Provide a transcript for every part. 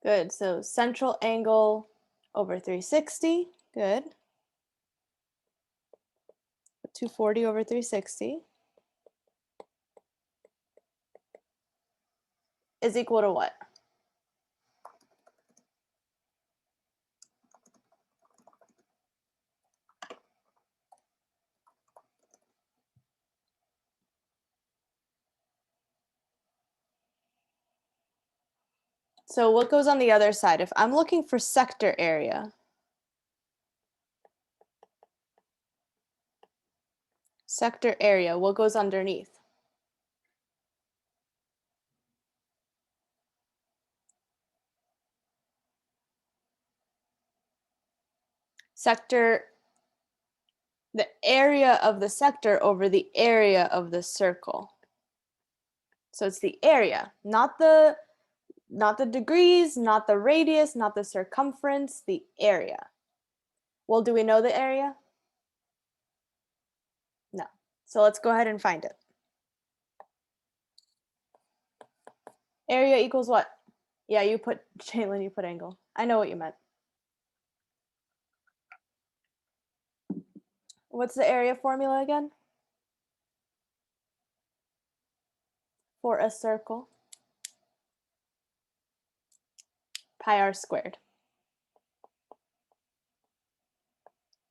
Good. So central angle over 360. Good. 240 over 360 is equal to what? So what goes on the other side? If I'm looking for sector area, what goes underneath? Sector, the area of the sector over the area of the circle. So it's the area, not the degrees, not the radius, not the circumference, the area. Well, do we know the area? No. So let's go ahead and find it. Area equals what? Yeah, you put, Jalen, you put angle. I know what you meant. What's the area formula again? For a circle? Pi r squared.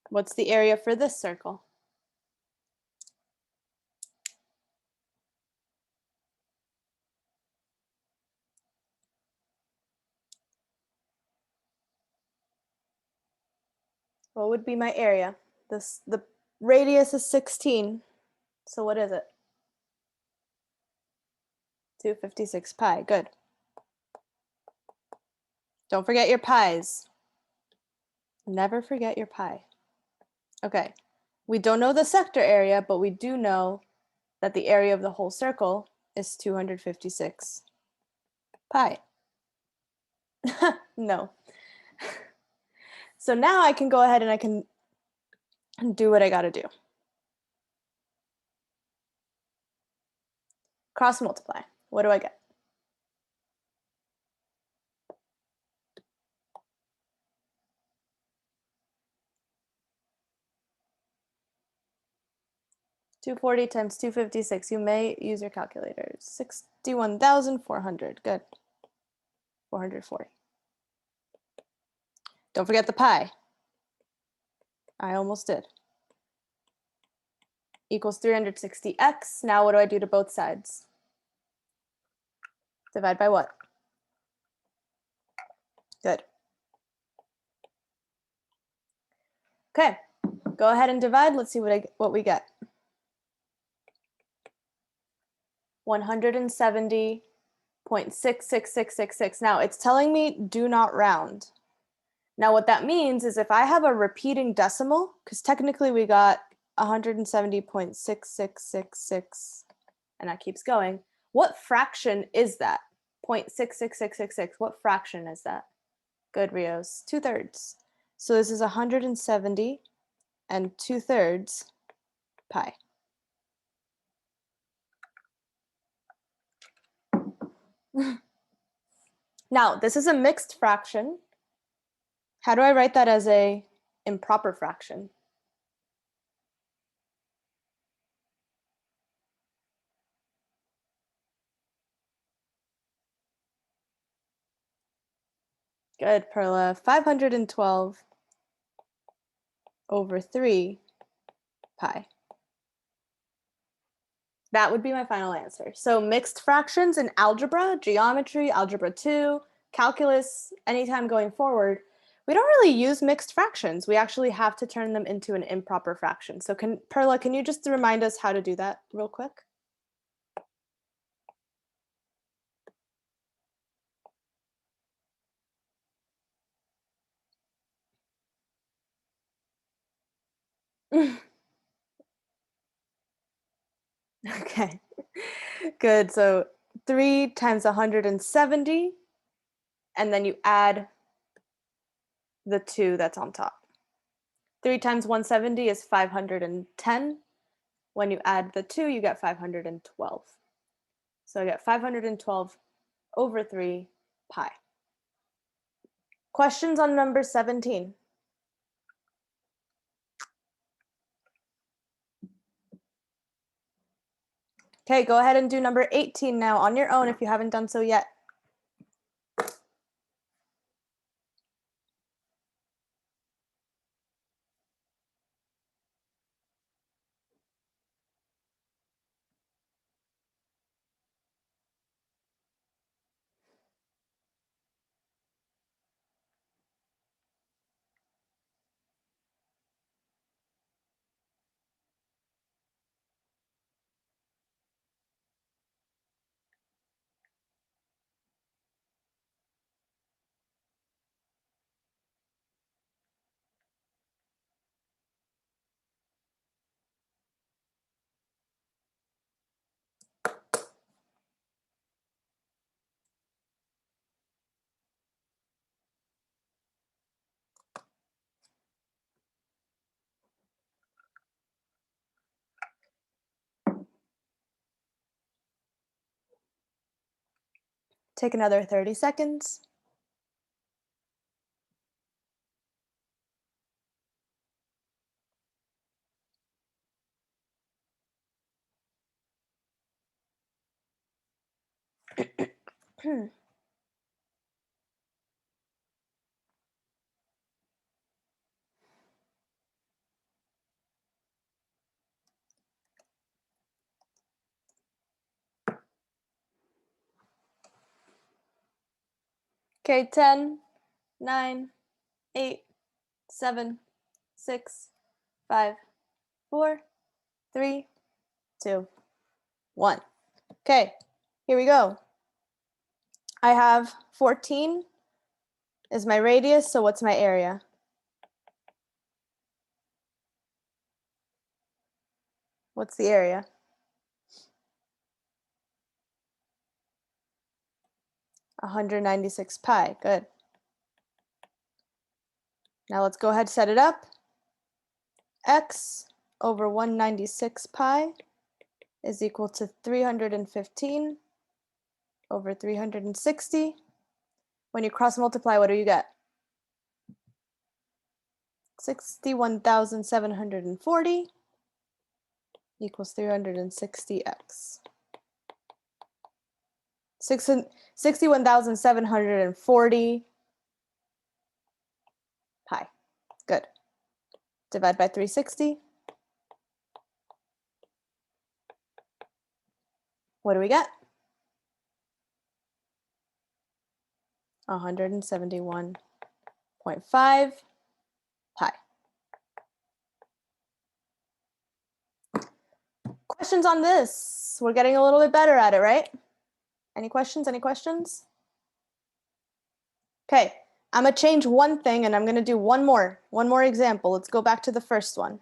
What's the area for this circle? What would be my area? The radius is 16. So what is it? 256 pi. Good. Don't forget your pi's. Never forget your pi. Okay. We don't know the sector area, but we do know that the area of the whole circle is 256 pi. No. So now I can go ahead and I can do what I got to do. Cross multiply. What do I get? $240 times 256. You may use your calculator. 61,400. Good. 440. Don't forget the pi. I almost did. Equals 360x. Now what do I do to both sides? Divide by what? Good. Okay, go ahead and divide. Let's see what we get. 170.66666. Now it's telling me do not round. Now what that means is if I have a repeating decimal, because technically we got 170.6666, and that keeps going, what fraction is that? 0.66666, what fraction is that? Good, Rios, 2/3. So this is 170 and 2/3 pi. Now, this is a mixed fraction. How do I write that as a improper fraction? Good, Perla. 512 over 3 pi. That would be my final answer. So mixed fractions in algebra, geometry, algebra 2, calculus, anytime going forward, we don't really use mixed fractions. We actually have to turn them into an improper fraction. So Perla, can you just remind us how to do that real quick? Okay, good. So 3 times 170, and then you add the 2 that's on top. 3 times 170 is 510. When you add the 2, you get 512. So I get 512 over 3 pi. Questions on number 17? Okay, go ahead and do number 18 now on your own if you haven't done so yet. Take another 30 seconds. Okay, 10, 9, 8, 7, 6, 5, 4, 3, 2, 1. Okay, here we go. I have 14 is my radius, so what's my area? What's the area? 196 pi, good. Now let's go ahead and set it up. X over 196 pi is equal to 315 over 360. When you cross multiply, what do you get? 61,740 equals 360x. 61,740 pi. Good. Divide by 360. What do we get? 171.5 pi. Questions on this? We're getting a little bit better at it, right? Any questions? Any questions? Okay, I'm gonna change one thing and I'm gonna do one more example. Let's go back to the first one.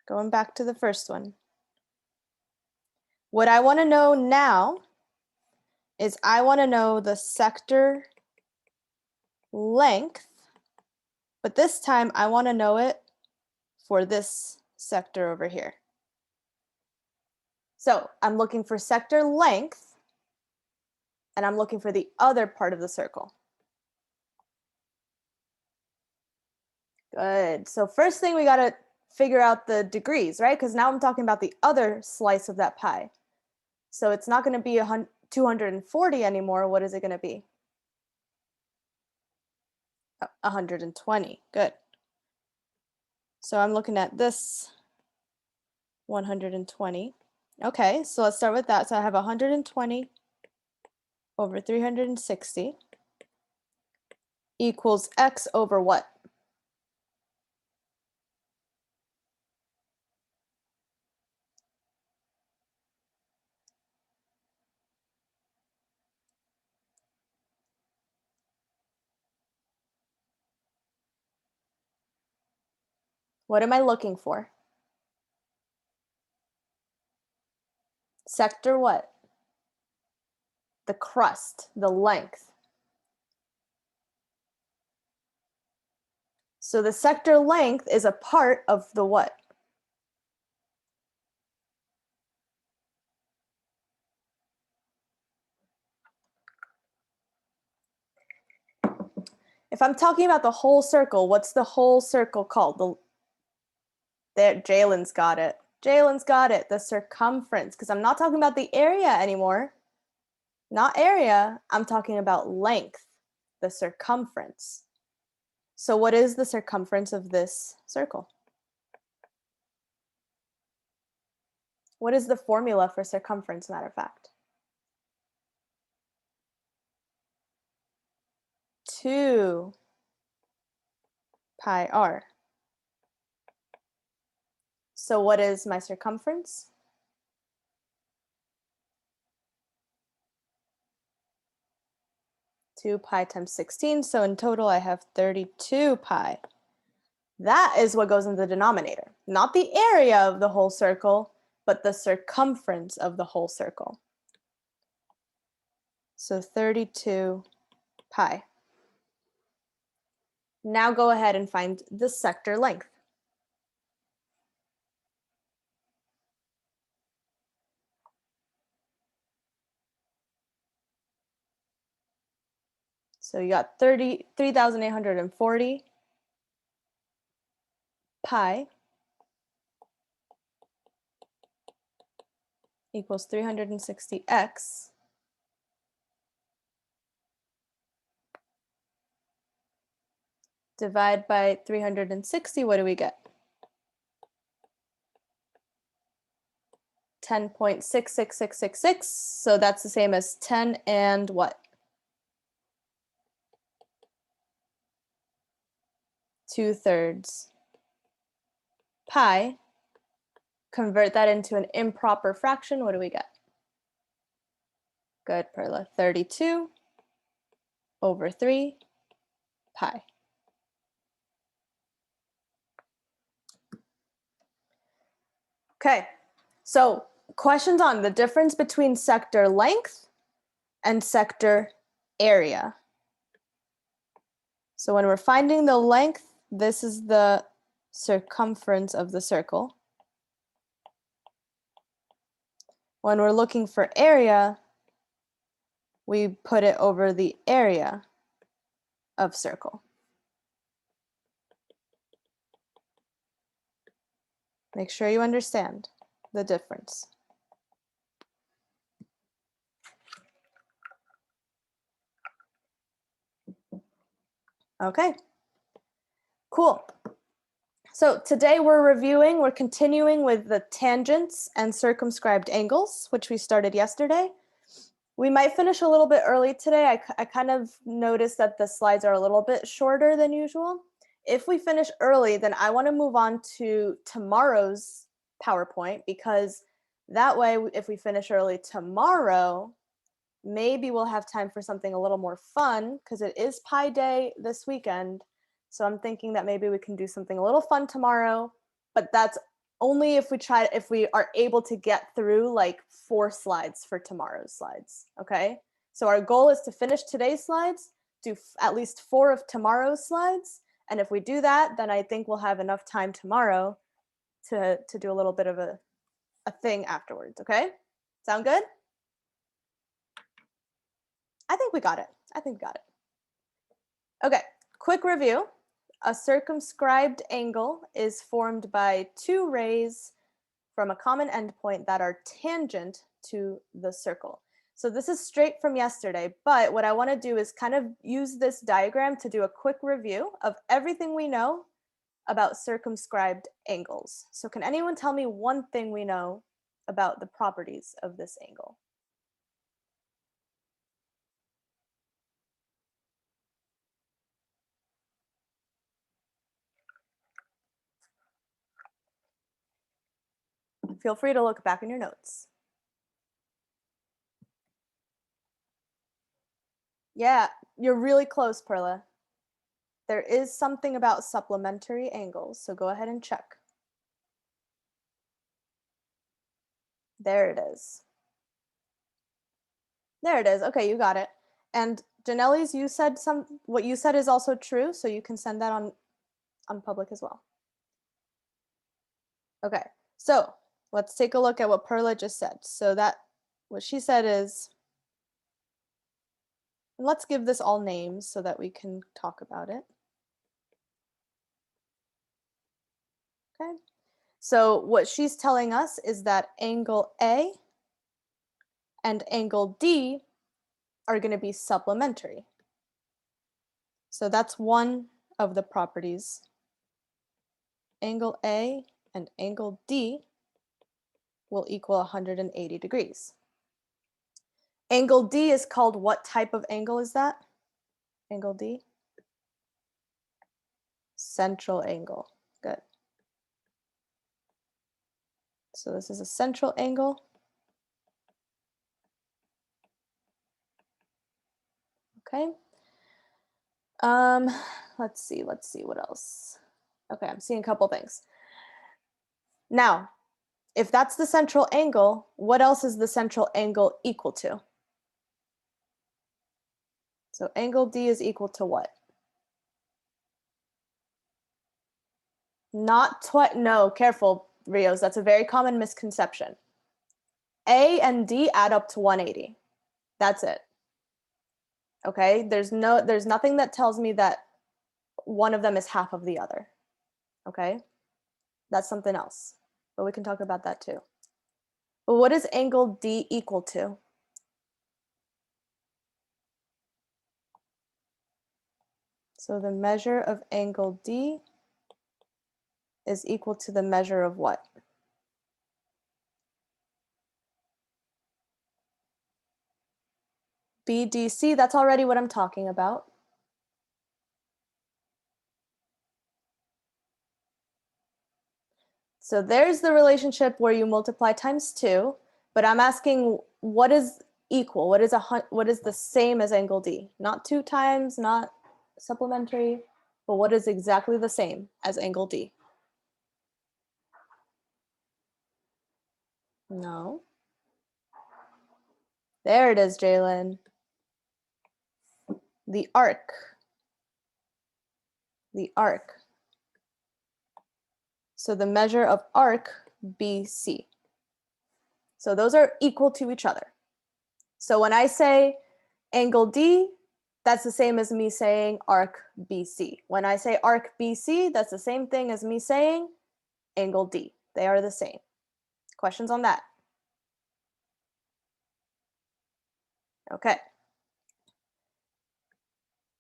Going back to the first one. What I wanna know now is I wanna know the sector length, but this time I wanna know it for this sector over here. So I'm looking for sector length and I'm looking for the other part of the circle. Good. So first thing we gotta figure out the degrees, right? Because now I'm talking about the other slice of that pie. So it's not gonna be 240 anymore. What is it gonna be? 120. Good. So I'm looking at this 120. Okay, so let's start with that. So I have 120 over 360 equals x over what? What am I looking for? Sector what? The crust, the length. So the sector length is a part of the what? If I'm talking about the whole circle, what's the whole circle called? There, Jalen's got it. Jalen's got it. The circumference, because I'm not talking about the area anymore. Not area, I'm talking about length, the circumference. So what is the circumference of this circle? What is the formula for circumference, matter of fact? 2 pi r. So what is my circumference? Two pi times 16, so in total I have 32 pi. That is what goes in the denominator, not the area of the whole circle, but the circumference of the whole circle. So 32 pi. Now go ahead and find the sector length. So you got 3,840 pi equals 360x. Divide by 360, what do we get? 10.66666, so that's the same as 10 and what? 2/3 pi. Convert that into an improper fraction, what do we get? Good, Perla. 32 over 3 pi. Okay, so questions on the difference between sector length and sector area. So when we're finding the length, this is the circumference of the circle. When we're looking for area, we put it over the area of circle. Make sure you understand the difference. Okay, cool. So today we're continuing with the tangents and circumscribed angles, which we started yesterday. We might finish a little bit early today. I kind of noticed that the slides are a little bit shorter than usual. If we finish early, then I want to move on to tomorrow's PowerPoint, because that way, if we finish early tomorrow, maybe we'll have time for something a little more fun, because it is Pi Day this weekend. So I'm thinking that maybe we can do something a little fun tomorrow, but that's only if we are able to get through like 4 slides for tomorrow's slides, okay? So our goal is to finish today's slides, do at least 4 of tomorrow's slides, and if we do that, then I think we'll have enough time tomorrow to do a little bit of a thing afterwards, okay? Sound good? I think we got it. Okay, quick review. A circumscribed angle is formed by 2 rays from a common endpoint that are tangent to the circle. So this is straight from yesterday, but what I want to do is kind of use this diagram to do a quick review of everything we know about circumscribed angles. So can anyone tell me one thing we know about the properties of this angle? Feel free to look back in your notes. Yeah, you're really close, Perla. There is something about supplementary angles, so go ahead and check. There it is. There it is. Okay, you got it. And Janelle's, what you said is also true, so you can send that on public as well. Okay, so let's take a look at what Perla just said. So what she said is And let's give this all names so that we can talk about it. Okay. So what she's telling us is that angle A and angle D are going to be supplementary. So that's one of the properties. Angle A and angle D will equal 180 degrees. Angle D is called what type of angle is that? Angle D? Central angle. Good. So this is a central angle. Okay. Let's see what else. Okay, I'm seeing a couple things. Now, if that's the central angle, what else is the central angle equal to? So angle D is equal to what? Not twice. No, careful, Rios. That's a very common misconception. A and D add up to 180. That's it. Okay, there's nothing that tells me that one of them is half of the other. Okay, that's something else, but we can talk about that too. But what is angle D equal to? So the measure of angle D is equal to the measure of what? BDC, that's already what I'm talking about. So there's the relationship where you multiply times 2, but I'm asking what is equal? What is the same as angle D? Not 2 times, not supplementary, but what is exactly the same as angle D? No. There it is, Jalen. The arc. The arc. So the measure of arc, BC. So those are equal to each other. So when I say angle D, that's the same as me saying arc BC. When I say arc BC, that's the same thing as me saying angle D. They are the same. Questions on that? Okay.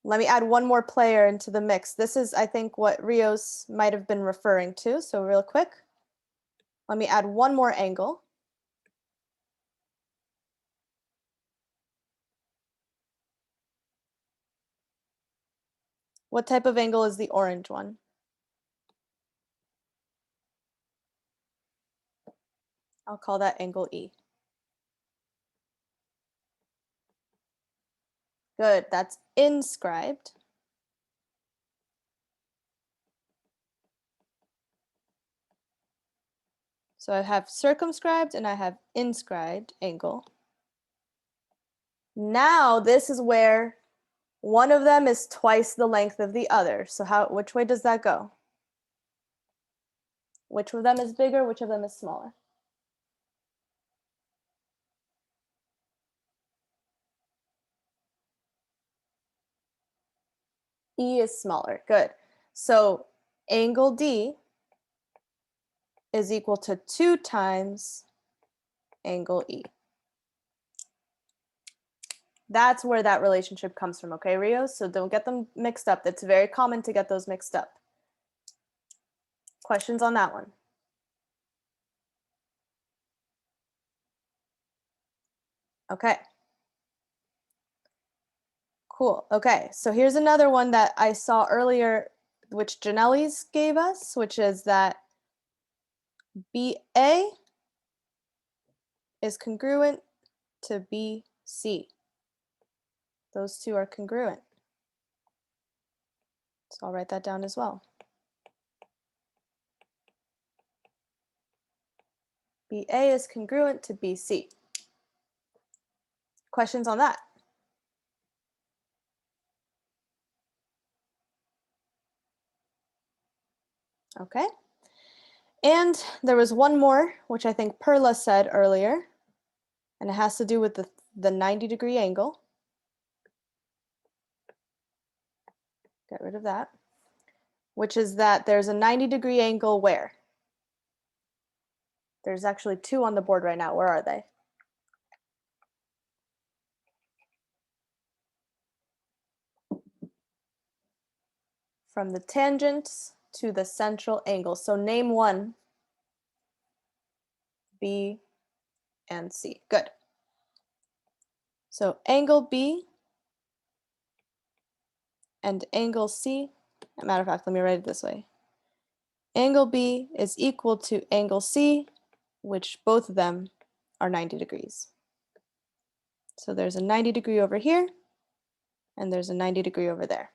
Let me add one more player into the mix. This is, I think, what Rios might have been referring to. So real quick, let me add one more angle. What type of angle is the orange one? I'll call that angle E. Good, that's inscribed. So I have circumscribed and I have inscribed angle. Now this is where one of them is twice the length of the other. So which way does that go? Which of them is bigger? Which of them is smaller? E is smaller. Good. So angle D is equal to 2 times angle E. That's where that relationship comes from, okay, Rios? So don't get them mixed up. It's very common to get those mixed up. Questions on that one? Okay. Cool. Okay, so here's another one that I saw earlier, which Janelle's gave us, which is that BA is congruent to BC. Those two are congruent. So I'll write that down as well. BA is congruent to BC. Questions on that? Okay. And there was one more, which I think Perla said earlier, and it has to do with the 90-degree angle. Get rid of that. Which is that there's a 90-degree angle where? There's actually 2 on the board right now. Where are they? From the tangent to the central angle. So name one. B and C. Good. So angle B and angle C, as a matter of fact, let me write it this way. Angle B is equal to angle C, which both of them are 90 degrees. So there's a 90 degree over here, and there's a 90 degree over there.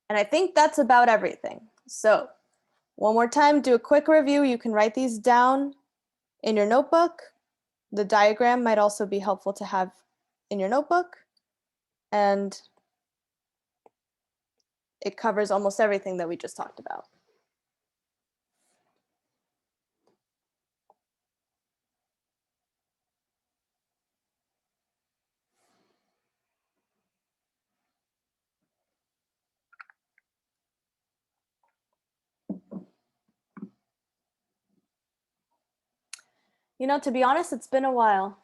And I think that's about everything. So one more time, do a quick review. You can write these down in your notebook. The diagram might also be helpful to have in your notebook. And it covers almost everything that we just talked about. You know, to be honest, it's been a while.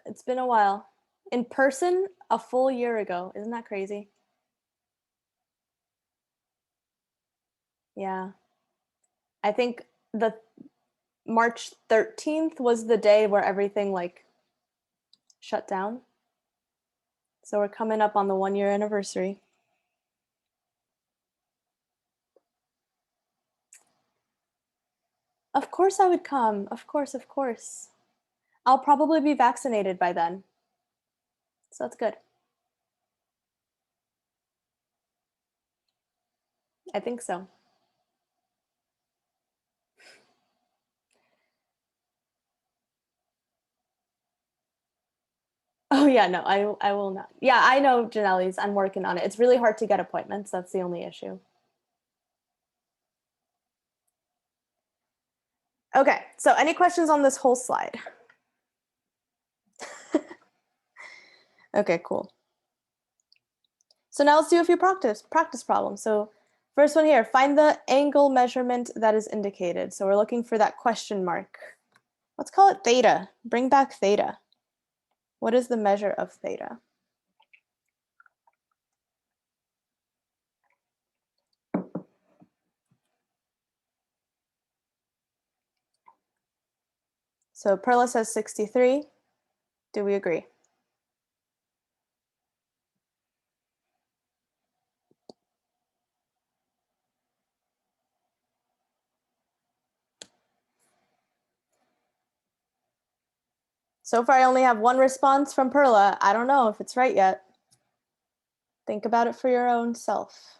It's been a while. In person, a full year ago. Isn't that crazy? Yeah. I think the March 13th was the day where everything like shut down. So we're coming up on the 1-year anniversary. Of course I would come. Of course, of course. I'll probably be vaccinated by then. So that's good. I think so. Oh yeah, no, I will not. Yeah, I know, Janelle's. I'm working on it. It's really hard to get appointments. That's the only issue. Okay, so any questions on this whole slide? Okay, cool. So now let's do a few practice problems. So first one here, find the angle measurement that is indicated. So we're looking for that question mark. Let's call it theta. Bring back theta. What is the measure of theta? So Perla says 63. Do we agree? So far, I only have one response from Perla. I don't know if it's right yet. Think about it for your own self.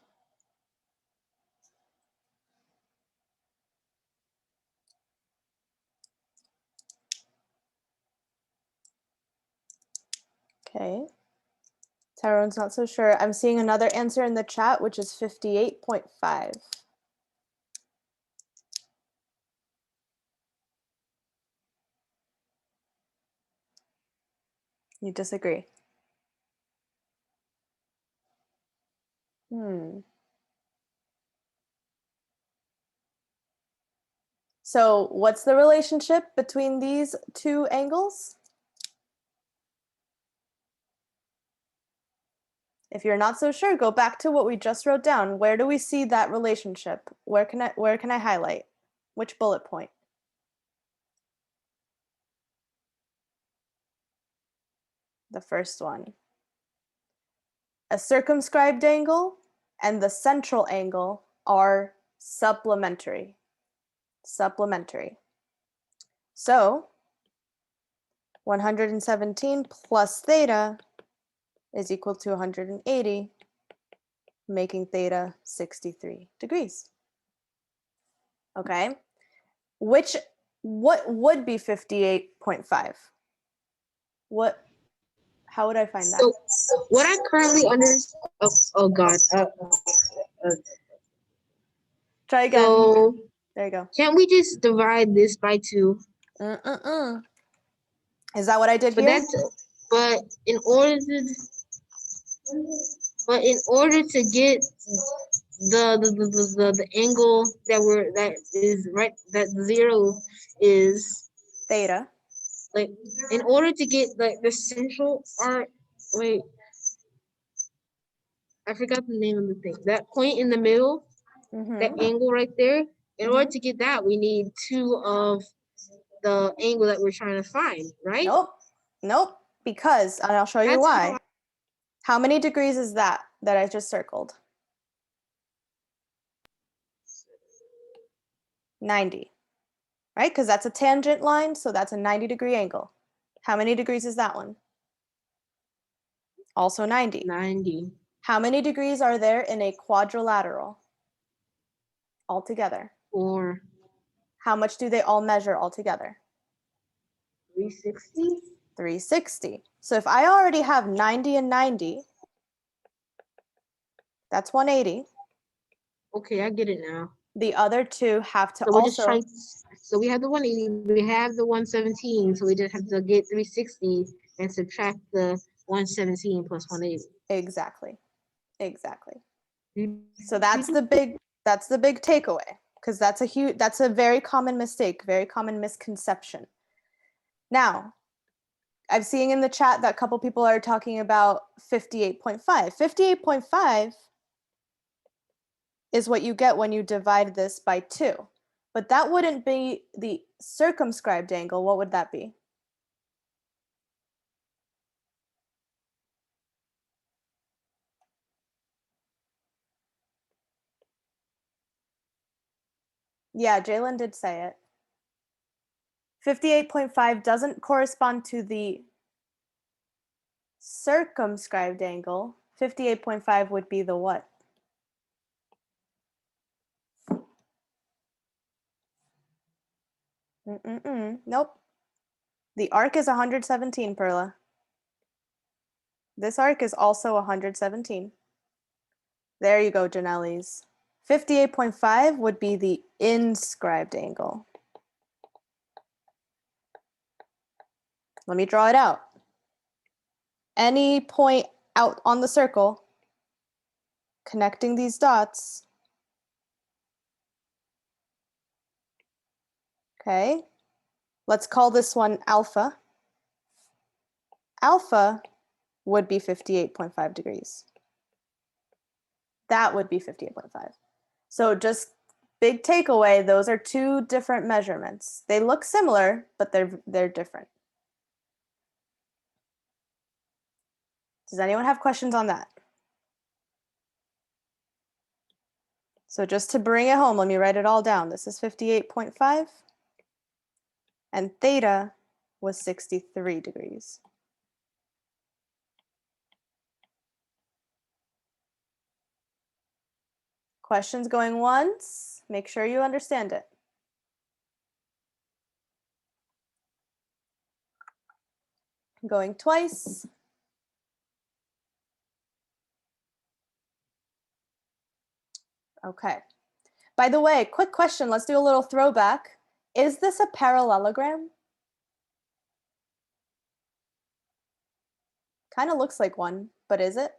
Okay. Tyrone's not so sure. I'm seeing another answer in the chat, which is 58.5. You disagree? So what's the relationship between these two angles? If you're not so sure, go back to what we just wrote down. Where do we see that relationship? Where can I highlight? Which bullet point? The first one. A circumscribed angle and the central angle are supplementary. Supplementary. So 117 plus theta is equal to 180, making theta 63 degrees. Okay. What would be 58.5? How would I find that? So what I currently understand, oh God. Try again. So there you go. Can't we just divide this by 2? Is that what I did here? But in order to, But in order to get the angle that is right, that 0 is Theta. like, in order to get like the central arc. Wait, I forgot the name of the thing. That point in the middle, that Mm-hmm. angle right there. In order Mm-hmm. to get that, we need 2 of the angle that we're trying to find, right? Nope. Nope. Because, and I'll show you That's why. How many degrees is that I just circled? 90. Right? Because that's a tangent line, so that's a 90-degree angle. How many degrees is that one? Also 90. 90. How many degrees are there in a quadrilateral altogether? Or How much do they all measure altogether? 360. 360. So if I already have 90 and 90, that's 180. Okay, I get it now. The other two have to So we're just also, trying. So we have the 180. We have the 117. So we just have to get 360 and subtract the 117 plus 180. exactly. Exactly. You- So that's the big takeaway, because that's a very common mistake, very common misconception. Now, I'm seeing in the chat that a couple people are talking about 58.5. 58.5 is what you get when you divide this by 2. But that wouldn't be the circumscribed angle. What would that be? Yeah, Jalen did say it. 58.5 doesn't correspond to the circumscribed angle. 58.5 would be the what? Nope. The arc is 117, Perla. This arc is also 117. There you go, Janelle's. 58.5 would be the inscribed angle. Let me draw it out. Any point out on the circle, connecting these dots. Okay, let's call this one alpha. Alpha would be 58.5 degrees. That would be 58.5. So just big takeaway, those are two different measurements. They look similar, but they're different. Does anyone have questions on that? So just to bring it home, let me write it all down. This is 58.5, and theta was 63 degrees. Questions going once? Make sure you understand it. Going twice. Okay. By the way, quick question. Let's do a little throwback. Is this a parallelogram? Kind of looks like one, but is it?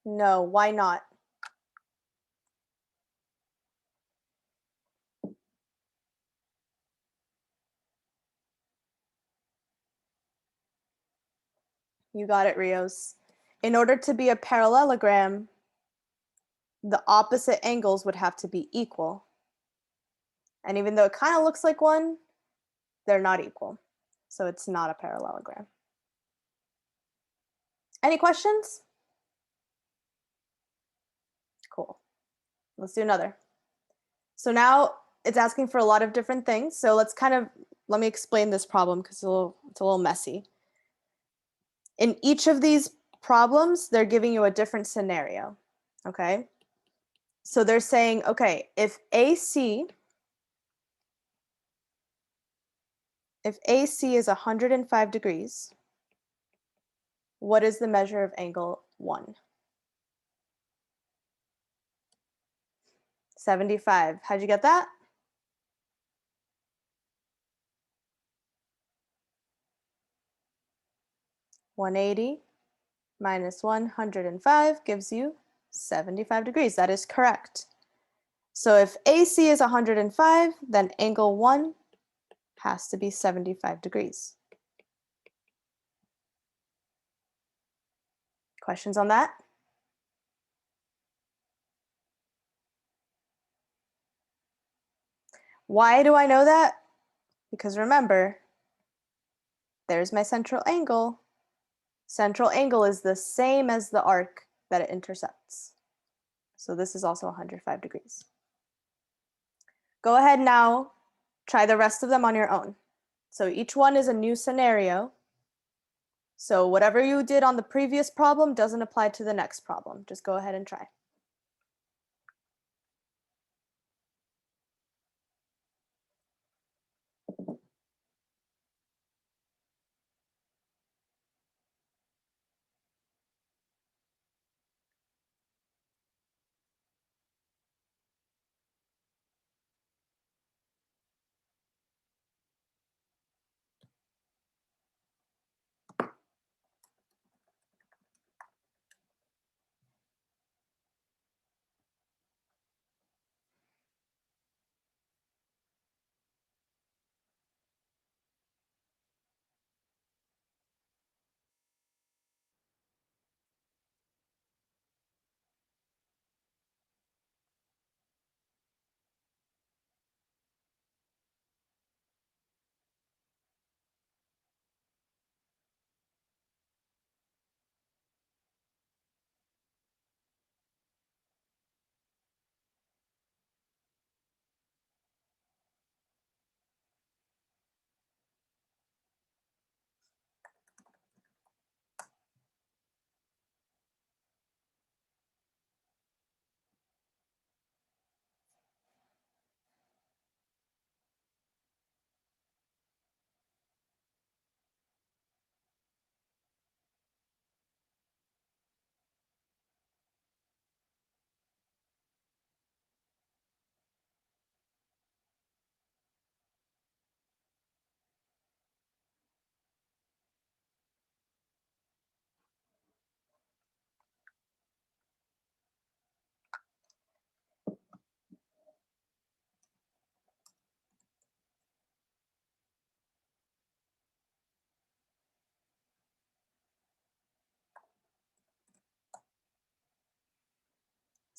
No, why not? You got it, Rios. In order to be a parallelogram, the opposite angles would have to be equal. And even though it kind of looks like one, they're not equal. So it's not a parallelogram. Any questions? Cool. Let's do another. So now it's asking for a lot of different things. So let me explain this problem because it's a little messy. In each of these problems, they're giving you a different scenario, okay? So they're saying, okay, if AC is 105 degrees, what is the measure of angle 1? 75. How'd you get that? 180 minus 105 gives you 75 degrees. That is correct. So if AC is 105, then angle 1 has to be 75 degrees. Questions on that? Why do I know that? Because remember, there's my central angle. Central angle is the same as the arc that it intersects. So this is also 105 degrees. Go ahead now, try the rest of them on your own. So each one is a new scenario. So whatever you did on the previous problem doesn't apply to the next problem. Just go ahead and try.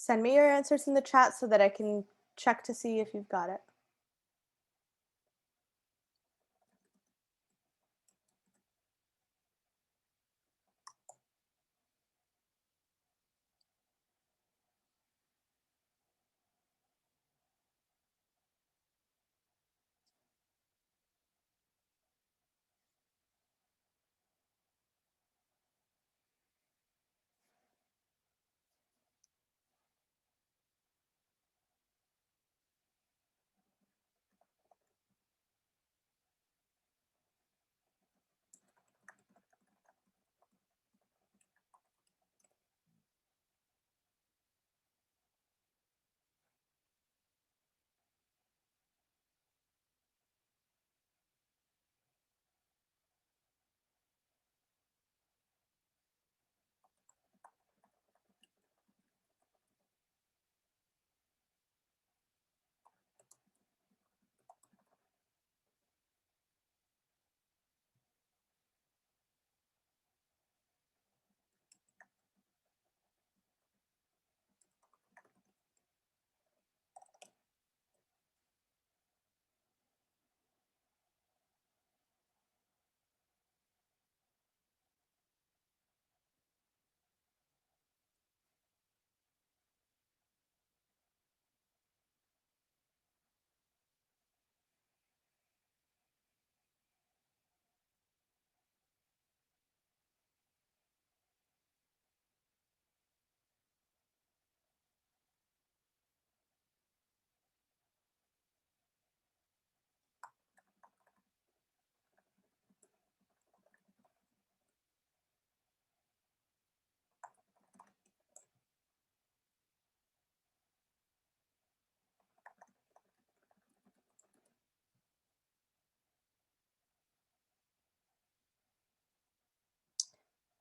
Send me your answers in the chat so that I can check to see if you've got it.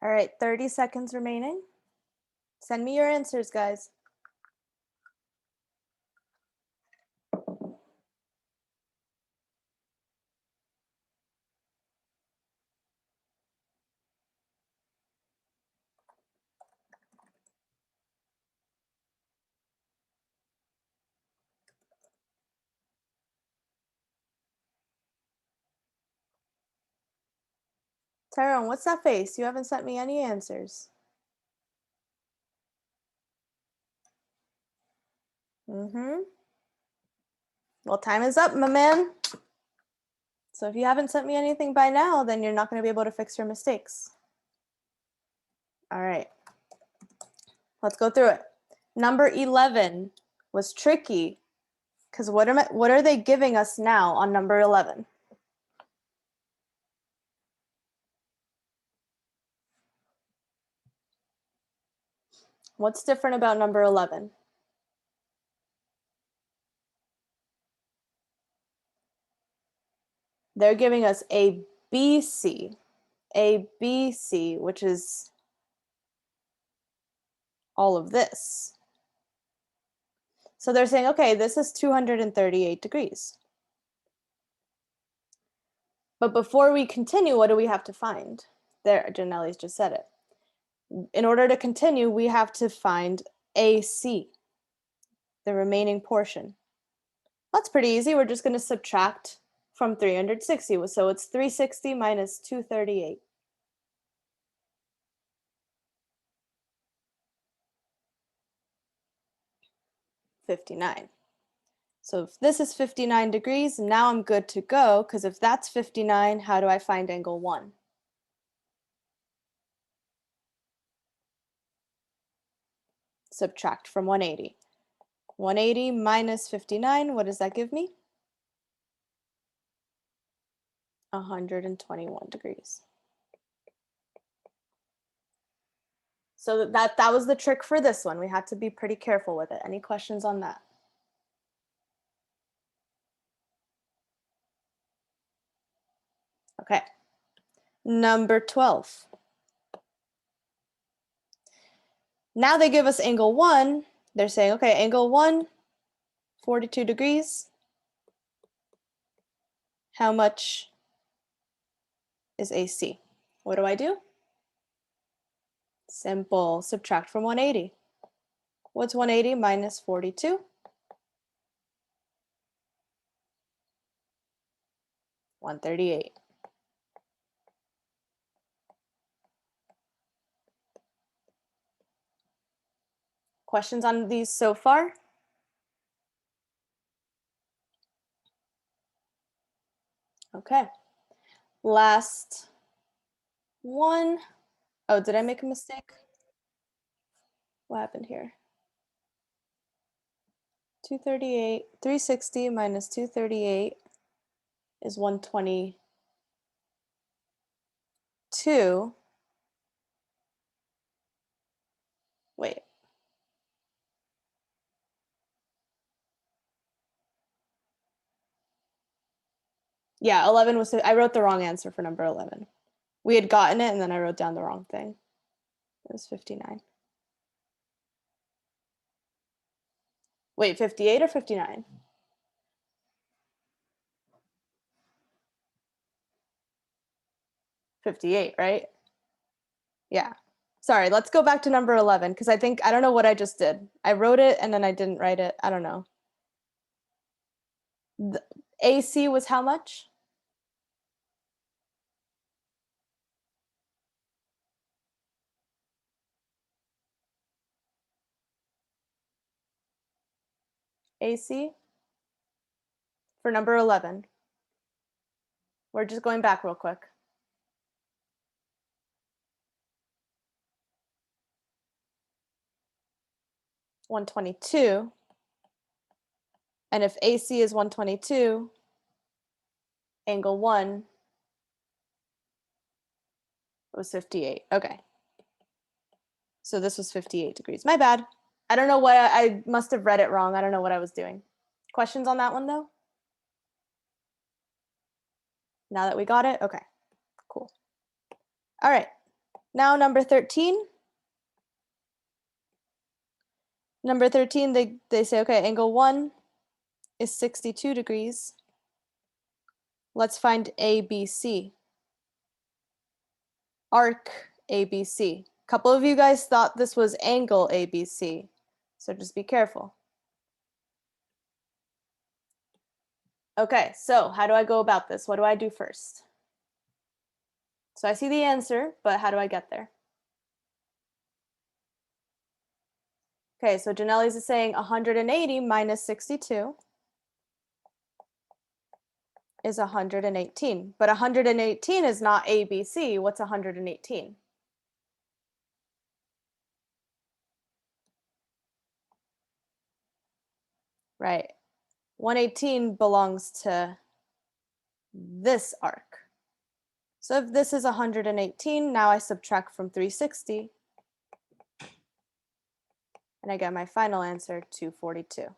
All right, 30 seconds remaining. Send me your answers, guys. Tyrone, what's that face? You haven't sent me any answers. Well, time is up, my man. So if you haven't sent me anything by now, then you're not going to be able to fix your mistakes. All right. Let's go through it. Number 11 was tricky because what are they giving us now on number 11? What's different about number 11? They're giving us a BC, which is all of this. So they're saying, okay, this is 238 degrees. But before we continue, what do we have to find? There, Janelle's just said it. In order to continue, we have to find AC, the remaining portion. That's pretty easy. We're just going to subtract from 360. So it's 360 minus 238. 59. So if this is 59 degrees, now I'm good to go, because if that's 59, how do I find angle 1? Subtract from 180. 180 minus 59, what does that give me? 121 degrees. So that was the trick for this one. We had to be pretty careful with it. Any questions on that? Okay. Number 12. Now they give us angle 1. They're saying, okay, angle 1, 42 degrees. How much is AC? What do I do? Simple. Subtract from 180. What's 180 minus 42? 138. Questions on these so far? Okay. Last one. Oh, did I make a mistake? What happened here? 238, 360 minus 238 is 122. Wait. Yeah, 11 was, I wrote the wrong answer for number 11. We had gotten it and then I wrote down the wrong thing. It was 59. Wait, 58 or 59? 58, right? Yeah. Sorry, let's go back to number 11 because I don't know what I just did. I wrote it and then I didn't write it. I don't know. The AC was how much? AC for number 11. We're just going back real quick. $122. And if AC is 122, angle 1 was 58. Okay. So this was 58 degrees. My bad. I don't know what I must have read it wrong. I don't know what I was doing. Questions on that one though? Now that we got it? Okay, cool. All right. Now number 13. Number 13, they say, okay, angle 1 is 62 degrees. Let's find ABC. Arc ABC. A couple of you guys thought this was angle ABC, so just be careful. Okay, so how do I go about this? What do I do first? So I see the answer, but how do I get there? Okay, so Janelle's is saying 180 minus 62 is 118, but 118 is not ABC. What's 118? Right, 118 belongs to this arc. So if this is 118, now I subtract from 360, and I get my final answer, 242.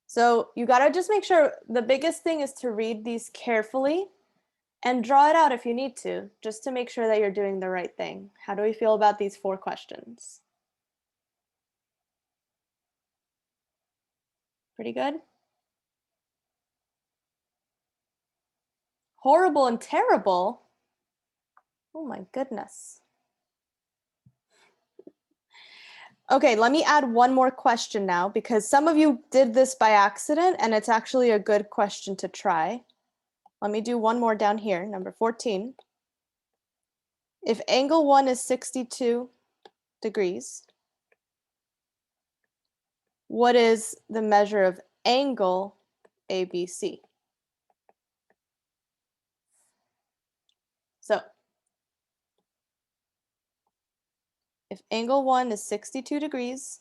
So you gotta just make sure, the biggest thing is to read these carefully and draw it out if you need to, just to make sure that you're doing the right thing. How do we feel about these 4 questions? Pretty good? Horrible and terrible? Oh my goodness. Okay, let me add one more question now, because some of you did this by accident and it's actually a good question to try. Let me do one more down here, number 14. If angle 1 is 62 degrees, what is the measure of angle ABC? So if angle 1 is 62 degrees,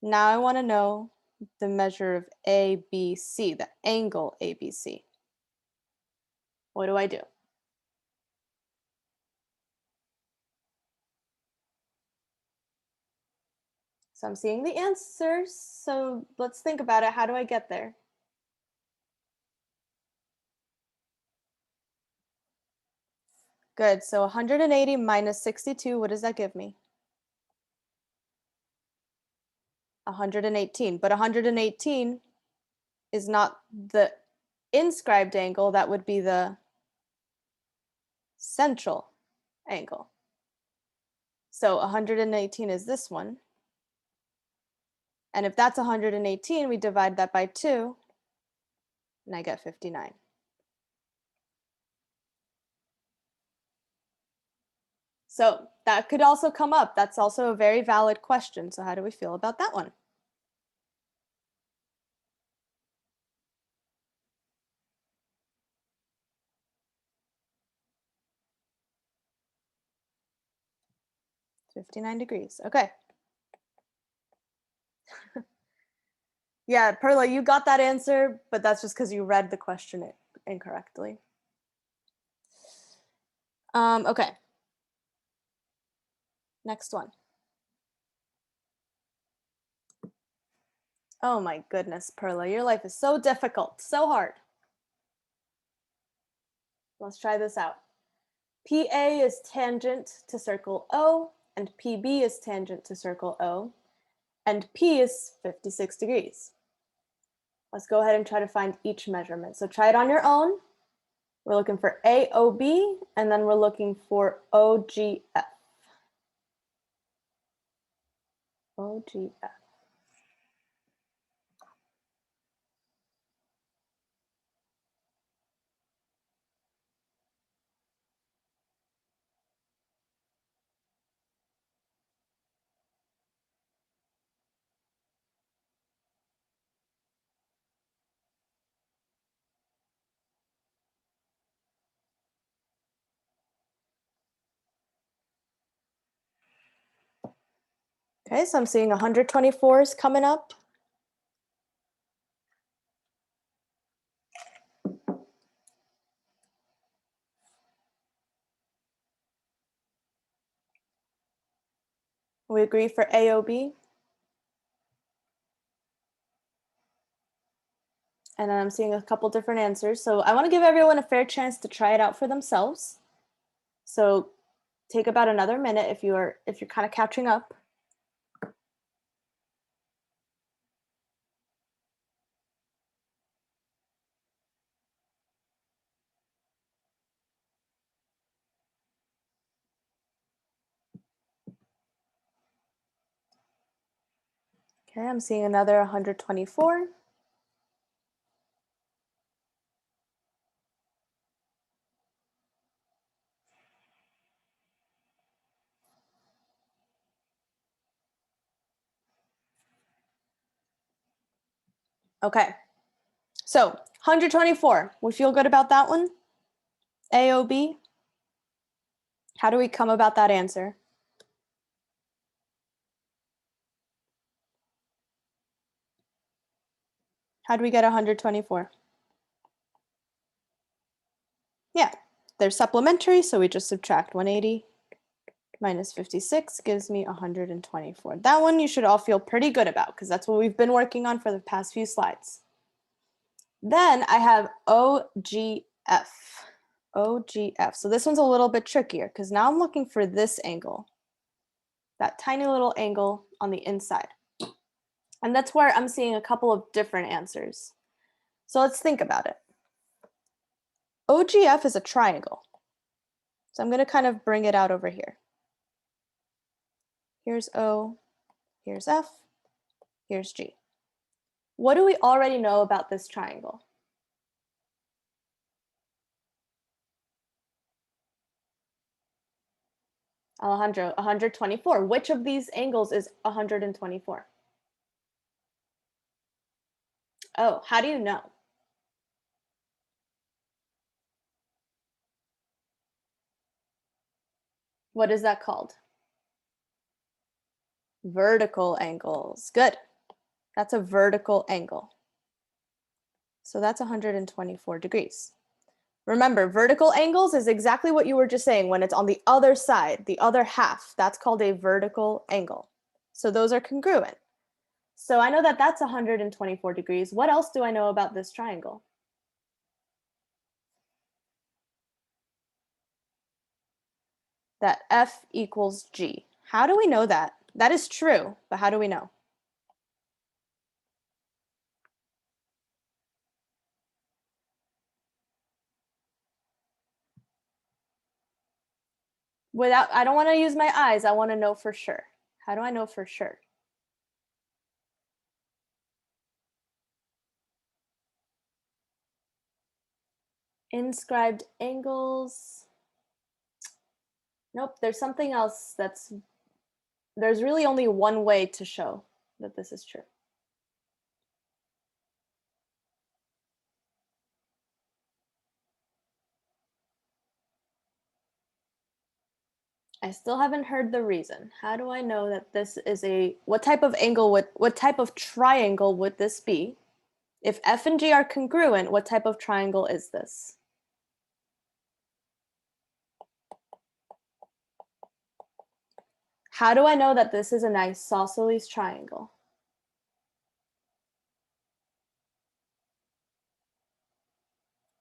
now I want to know the measure of ABC, the angle ABC. What do I do? So I'm seeing the answers, so let's think about it. How do I get there? Good, so 180 minus 62, what does that give me? 118, but 118 is not the inscribed angle, that would be the central angle. So 118 is this one. And if that's 118, we divide that by 2, and I get 59. So that could also come up. That's also a very valid question. So how do we feel about that one? $59 degrees. Okay. Yeah, Perla, you got that answer, but that's just because you read the question incorrectly. Okay. Next one. Oh my goodness, Perla, your life is so difficult, so hard. Let's try this out. PA is tangent to circle O, and PB is tangent to circle O, and P is 56 degrees. Let's go ahead and try to find each measurement. So try it on your own. We're looking for AOB, and then we're looking for OGF. OGF. Okay, so I'm seeing 124s coming up. We agree for AOB. And then I'm seeing a couple different answers. So I want to give everyone a fair chance to try it out for themselves. So take about another minute if you're kind of catching up. Okay, I'm seeing another 124. Okay, so 124. We feel good about that one? AOB? How do we come about that answer? How do we get 124? Yeah, they're supplementary, so we just subtract 180 minus 56 gives me 124. That one you should all feel pretty good about because that's what we've been working on for the past few slides. Then I have OGF. OGF. So this one's a little bit trickier because now I'm looking for this angle, that tiny little angle on the inside. And that's where I'm seeing a couple of different answers. So let's think about it. OGF is a triangle. So I'm going to kind of bring it out over here. Here's O, here's F, here's G. What do we already know about this triangle? Alejandro, 124. Which of these angles is 124? Oh, how do you know? What is that called? Vertical angles. Good. That's a vertical angle. So that's 124 degrees. Remember, vertical angles is exactly what you were just saying when it's on the other side, the other half. That's called a vertical angle. So those are congruent. So I know that that's 124 degrees. What else do I know about this triangle? That F equals G. How do we know that? That is true, but how do we know? I don't want to use my eyes. I want to know for sure. How do I know for sure? Inscribed angles. Nope, there's something else there's really only one way to show that this is true. I still haven't heard the reason. How do I know that this is what type of triangle would this be? If F and G are congruent, what type of triangle is this? How do I know that this is an isosceles triangle?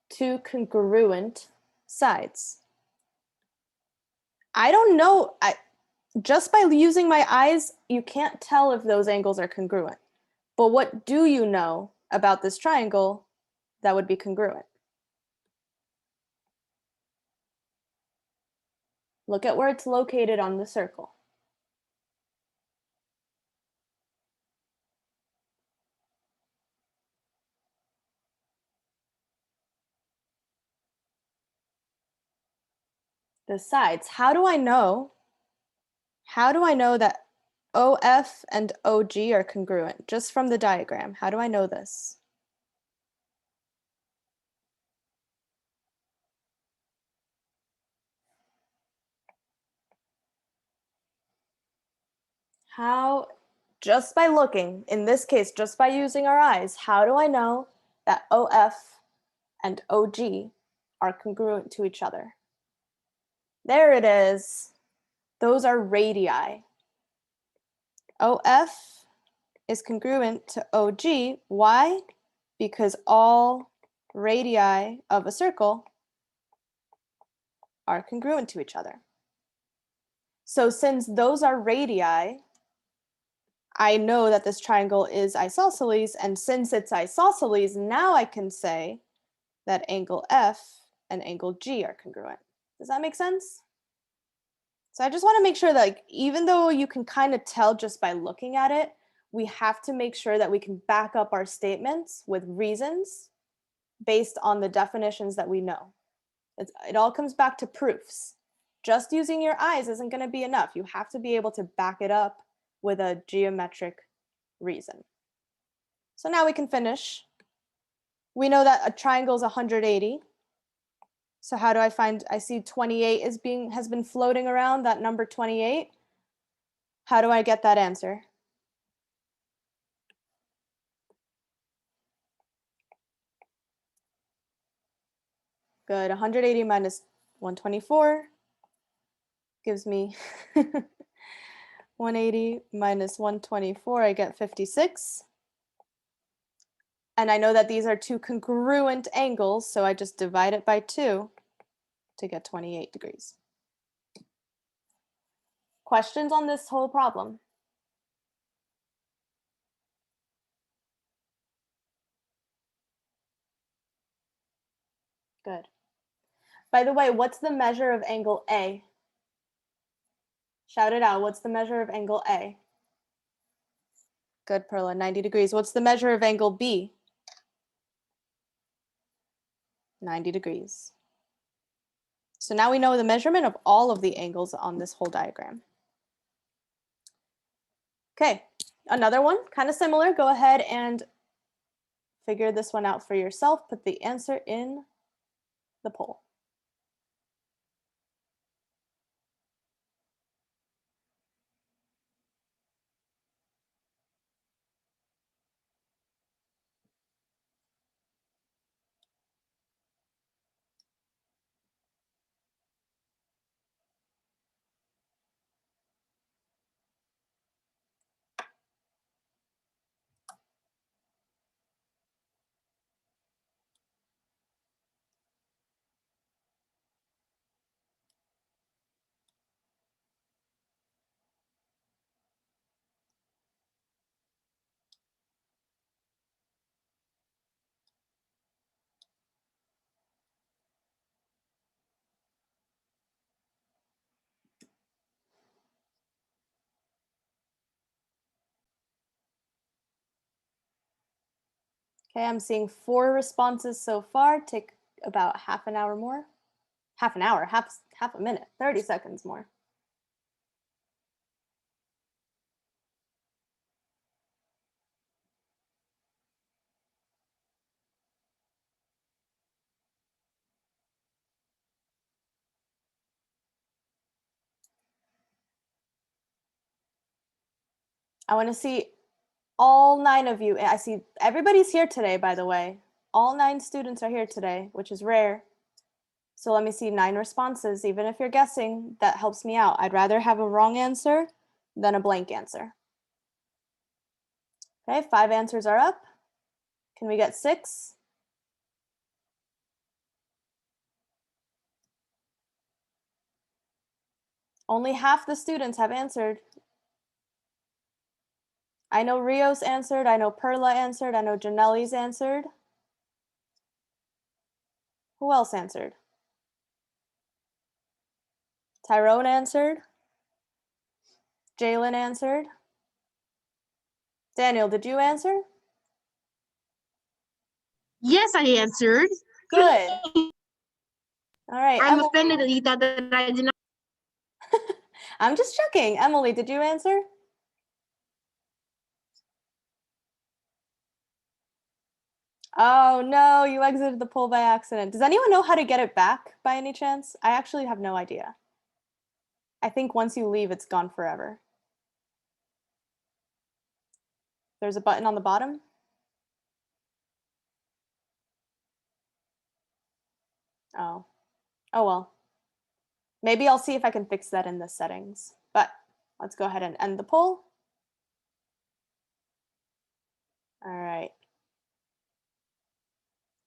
Two congruent sides. I don't know. Just by using my eyes, you can't tell if those angles are congruent. But what do you know about this triangle that would be congruent? Look at where it's located on the circle. The sides. How do I know? How do I know that OF and OG are congruent? Just from the diagram. How do I know this? How, just by looking, in this case, just by using our eyes, how do I know that OF and OG are congruent to each other? There it is. Those are radii. OF is congruent to OG. Why? because all radii of a circle are congruent to each other. So since those are radii, I know that this triangle is isosceles, and since it's isosceles, now I can say that angle F and angle G are congruent. Does that make sense? So I just want to make sure that, like, even though you can kind of tell just by looking at it, we have to make sure that we can back up our statements with reasons based on the definitions that we know. It all comes back to proofs. Just using your eyes isn't going to be enough. You have to be able to back it up with a geometric reason. So now we can finish. We know that a triangle is 180. So how do I find, I see 28 has been floating around, that number 28. How do I get that answer? Good, 180 minus 124 gives me 180 minus 124, I get 56. And I know that these are two congruent angles, so I just divide it by 2 to get 28 degrees. Questions on this whole problem? Good. By the way, what's the measure of angle A? Shout it out. What's the measure of angle A? Good, Perla, 90 degrees. What's the measure of angle B? 90 degrees. So now we know the measurement of all of the angles on this whole diagram. Okay, another one, kind of similar. Go ahead and figure this one out for yourself. Put the answer in the poll. Okay, I'm seeing 4 responses so far. Take about half an hour more. Half an hour, half a minute, 30 seconds more. I want to see all 9 of you. I see everybody's here today, by the way. All 9 students are here today, which is rare. So let me see 9 responses. Even if you're guessing, that helps me out. I'd rather have a wrong answer than a blank answer. Okay, 5 answers are up. Can we get 6? Only half the students have answered. I know Rios answered, I know Perla answered, I know Janelle's answered. Who else answered? Tyrone answered. Jalen answered. Daniel, did you answer? Yes, I answered. Good. All right, I'm Emily. offended that you thought that I did not. I'm just checking. Emily, did you answer? Oh no, you exited the poll by accident. Does anyone know how to get it back by any chance? I actually have no idea. I think once you leave, it's gone forever. There's a button on the bottom. Oh, oh well. Maybe I'll see if I can fix that in the settings. But let's go ahead and end the poll. All right.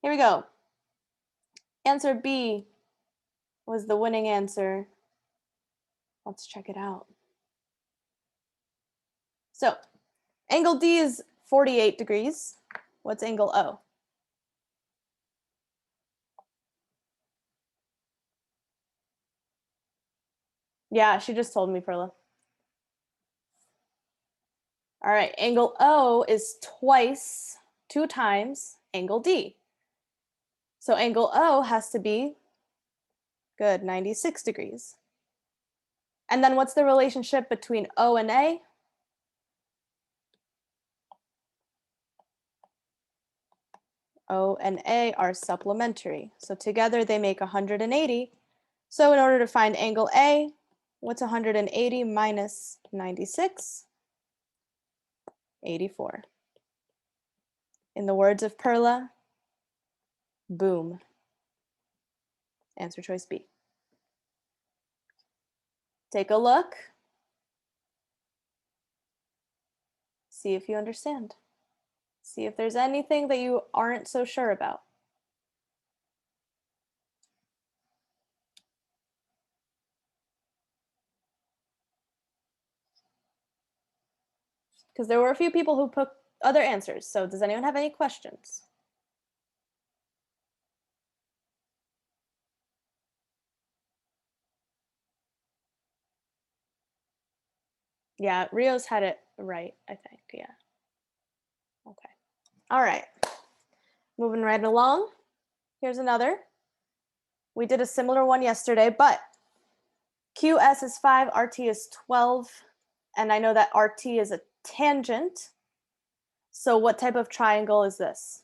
Here we go. Answer B was the winning answer. Let's check it out. So, angle D is 48 degrees. What's angle O? Yeah, she just told me, Perla. All right, angle O is two times angle D. So angle O has to be, good, 96 degrees. And then what's the relationship between O and A? O and A are supplementary. So together they make 180. So in order to find angle A, what's 180 minus 96? 84. In the words of Perla, boom. Answer choice B. Take a look. See if you understand. See if there's anything that you aren't so sure about. Because there were a few people who put other answers. So does anyone have any questions? Yeah, Rio's had it right, I think. Yeah. Okay. All right. Moving right along. Here's another. We did a similar one yesterday, but QS is 5, RT is 12, and I know that RT is a tangent. So what type of triangle is this?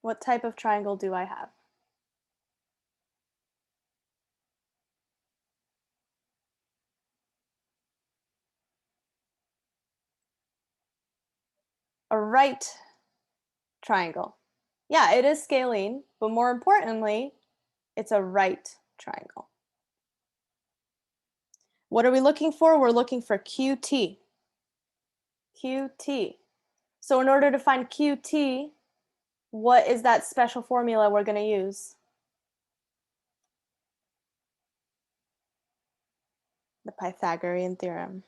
What type of triangle do I have? A right triangle. Yeah, it is scalene, but more importantly, it's a right triangle. What are we looking for? We're looking for QT. QT. So in order to find QT, what is that special formula we're going to use? The Pythagorean theorem.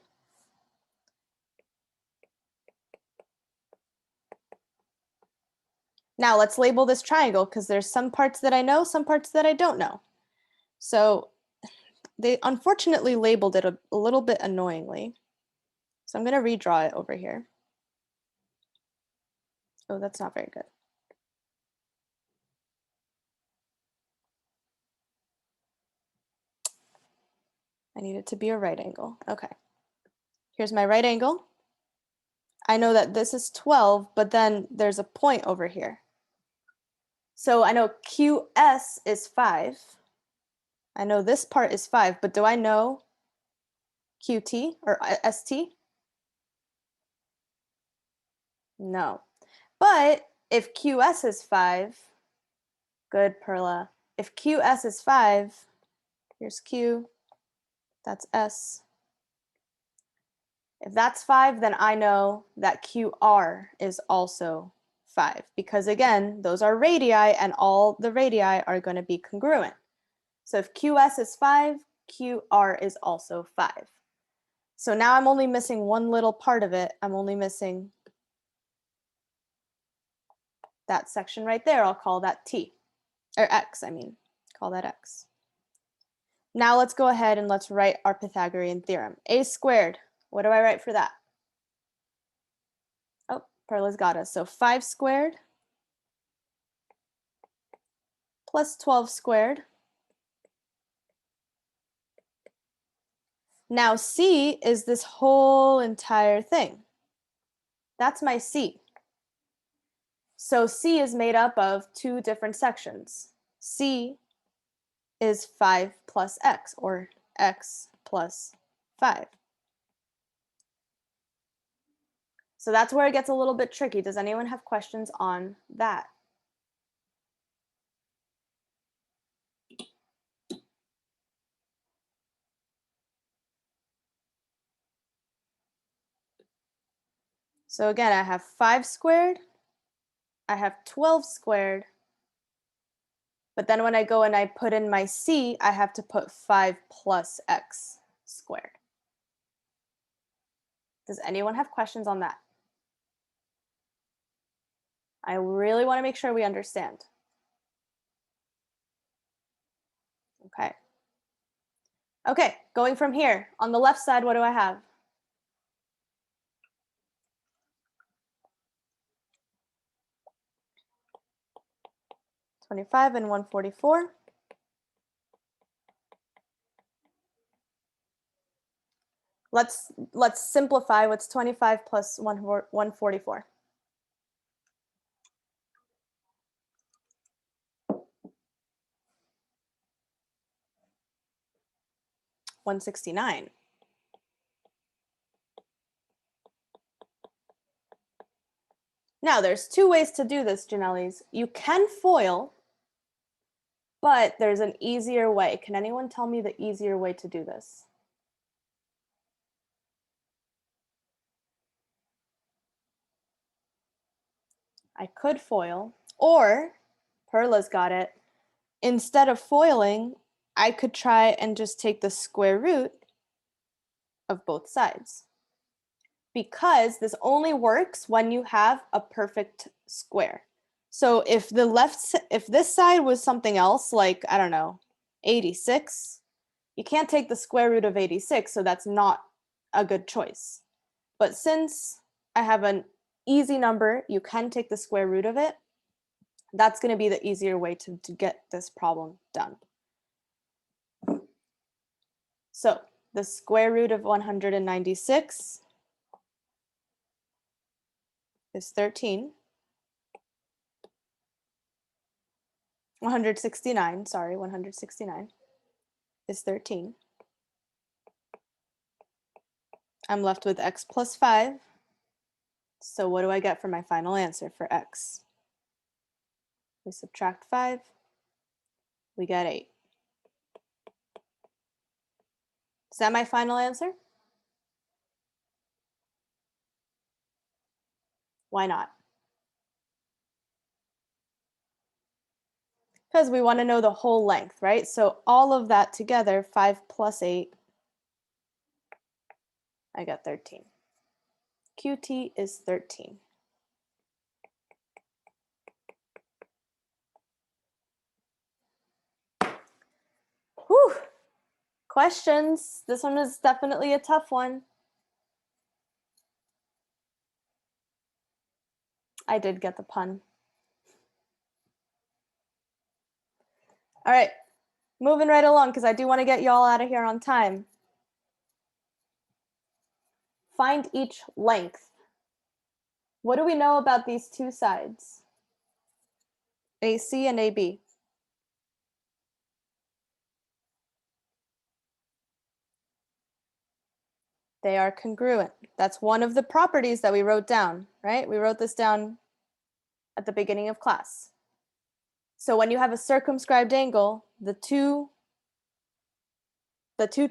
Now let's label this triangle because there's some parts that I know, some parts that I don't know. So they unfortunately labeled it a little bit annoyingly. So I'm going to redraw it over here. Oh, that's not very good. I need it to be a right angle. Okay. Here's my right angle. I know that this is 12, but then there's a point over here. So I know QS is 5. I know this part is 5, but do I know QT or ST? No. But if QS is 5, good, Perla. If QS is 5, here's Q, that's S. If that's 5, then I know that QR is also 5 because again, those are radii and all the radii are going to be congruent. So if QS is 5, QR is also 5. So now I'm only missing one little part of it. I'm only missing that section right there. I'll call that T, or X, I mean, call that X. Now let's go ahead and let's write our Pythagorean theorem. A squared, what do I write for that? Oh, Perla's got us. So 5 squared plus 12 squared. Now C is this whole entire thing. That's my C. So C is made up of 2 different sections. C is 5 plus X, or X plus 5. So that's where it gets a little bit tricky. Does anyone have questions on that? So again, I have 5 squared, I have 12 squared, but then when I go and I put in my c, I have to put 5 plus x squared. Does anyone have questions on that? I really want to make sure we understand. Okay. Okay, going from here, on the left side, what do I have? $25 and $144. Let's simplify. What's 25 plus 144? $169. Now, there's two ways to do this, Janelle's. You can FOIL, but there's an easier way. Can anyone tell me the easier way to do this? I could FOIL, or Perla's got it. Instead of FOILing, I could try and just take the square root of both sides. Because this only works when you have a perfect square. So if this side was something else, like, I don't know, 86, you can't take the square root of 86, so that's not a good choice. But since I have an easy number, you can take the square root of it. That's going to be the easier way to get this problem done. So the square root of 196 is 13. 169, sorry, 169 is 13. I'm left with x plus 5. So what do I get for my final answer for x? We subtract 5, we get 8. Is that my final answer? Why not? Because we want to know the whole length, right? So all of that together, 5 plus 8, I got 13. QT is 13. Whew. Questions? This one is definitely a tough one. I did get the pun. All right, moving right along because I do want to get y'all out of here on time. Find each length. What do we know about these two sides? AC and AB. They are congruent. That's one of the properties that we wrote down, right? We wrote this down at the beginning of class. So when you have a circumscribed angle, the two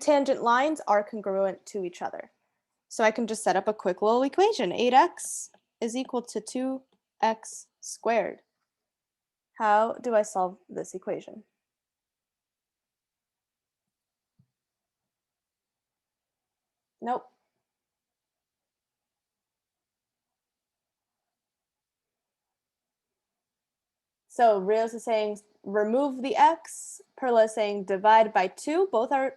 tangent lines are congruent to each other. So I can just set up a quick little equation. 8x is equal to 2x squared. How do I solve this equation? Nope. So Rios is saying remove the x. Perla is saying divide by 2. Both are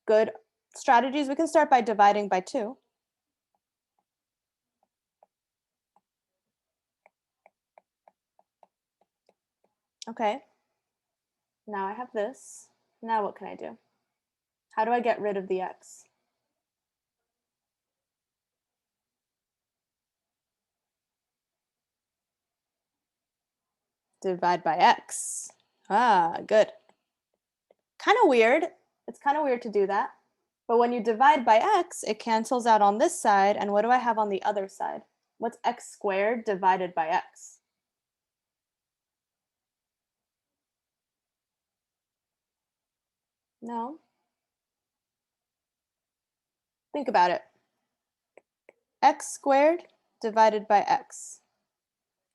good strategies. We can start by dividing by 2. Okay. Now I have this. Now what can I do? How do I get rid of the x? Divide by x. Ah, good. Kind of weird. It's kind of weird to do that. But when you divide by x, it cancels out on this side. And what do I have on the other side? What's x squared divided by x? No. Think about it. X squared divided by x.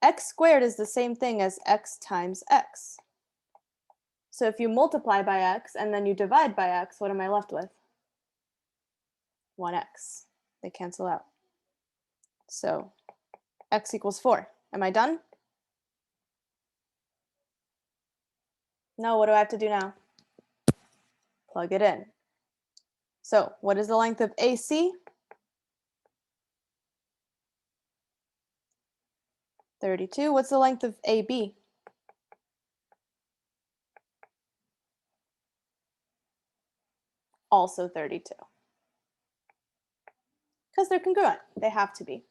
X squared is the same thing as x times x. So if you multiply by x and then you divide by x, what am I left with? 1x. They cancel out. So x equals 4. Am I done? No, what do I have to do now? Plug it in. So what is the length of AC? 32. What's the length of AB? Also 32. Because they're congruent. They have to be.